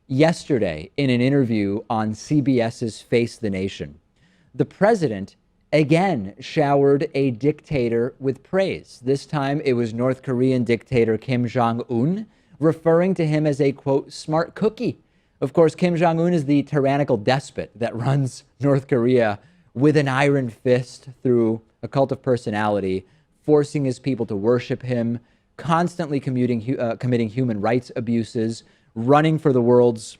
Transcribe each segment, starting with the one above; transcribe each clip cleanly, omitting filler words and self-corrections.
yesterday in an interview on CBS's Face the Nation. The president again showered a dictator with praise. This time it was North Korean dictator Kim Jong-un, referring to him as a, quote, smart cookie. Of course, Kim Jong-un is the tyrannical despot that runs North Korea with an iron fist through a cult of personality, forcing his people to worship him, constantly committing human rights abuses, running for the world's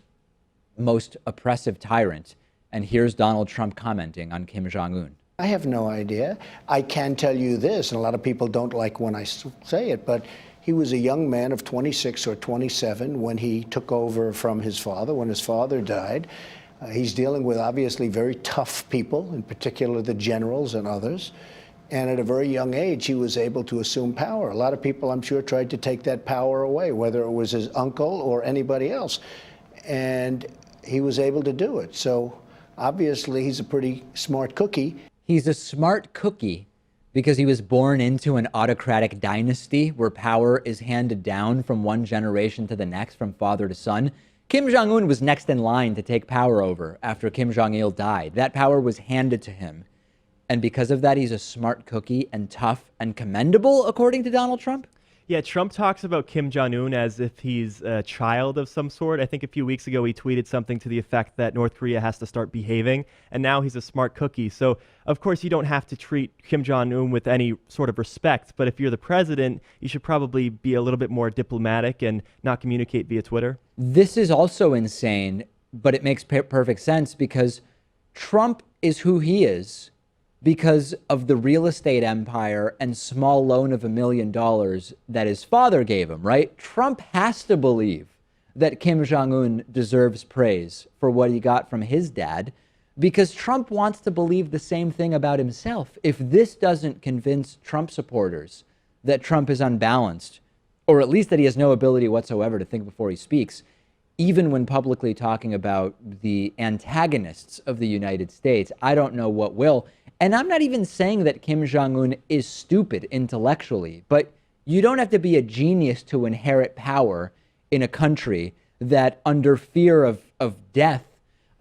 most oppressive tyrant. And here's Donald Trump commenting on Kim Jong-un. I have no idea. I can tell you this, and a lot of people don't like when I say it, but he was a young man of 26 or 27 when he took over from his father, when his father died. He's dealing with obviously very tough people, in particular the generals and others. And at a very young age, he was able to assume power. A lot of people, I'm sure, tried to take that power away, whether it was his uncle or anybody else. And he was able to do it. So obviously, he's a pretty smart cookie. He's a smart cookie because he was born into an autocratic dynasty where power is handed down from one generation to the next, from father to son. Kim Jong-un was next in line to take power over after Kim Jong-il died. That power was handed to him. And because of that, he's a smart cookie and tough and commendable, according to Donald Trump? Yeah, Trump talks about Kim Jong-un as if he's a child of some sort. I think a few weeks ago he tweeted something to the effect that North Korea has to start behaving, and now he's a smart cookie. So, of course, you don't have to treat Kim Jong-un with any sort of respect, but if you're the president, you should probably be a little bit more diplomatic and not communicate via Twitter. This is also insane, but it makes perfect sense because Trump is who he is because of the real estate empire and small loan of $1 million that his father gave him, right? Trump has to believe that Kim Jong-un deserves praise for what he got from his dad because Trump wants to believe the same thing about himself. If this doesn't convince Trump supporters that Trump is unbalanced, or at least that he has no ability whatsoever to think before he speaks, even when publicly talking about the antagonists of the United States, I don't know what will. And I'm not even saying that Kim Jong-un is stupid intellectually, but you don't have to be a genius to inherit power in a country that, under fear of death,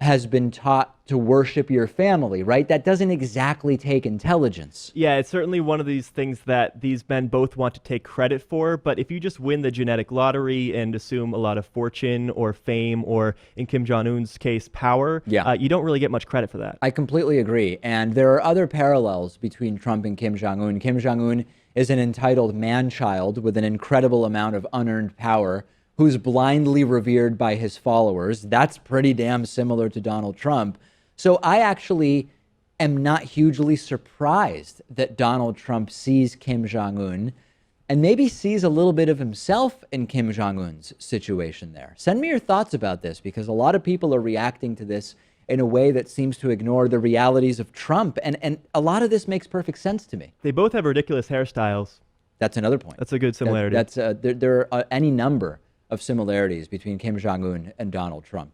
has been taught to worship your family, right? That doesn't exactly take intelligence. Yeah, it's certainly one of these things that these men both want to take credit for, but if you just win the genetic lottery and assume a lot of fortune or fame, or in Kim Jong-un's case, power, you don't really get much credit for that. I completely agree. And there are other parallels between Trump and Kim Jong-un. Kim Jong-un is an entitled man-child with an incredible amount of unearned power who's blindly revered by his followers. That's pretty damn similar to Donald Trump. So I actually am not hugely surprised that Donald Trump sees Kim Jong-un and maybe sees a little bit of himself in Kim Jong-un's situation there. Send me your thoughts about this, because a lot of people are reacting to this in a way that seems to ignore the realities of Trump. And a lot of this makes perfect sense to me. They both have ridiculous hairstyles. That's another point. That's a good similarity. There are any number of similarities between Kim Jong-un and Donald Trump.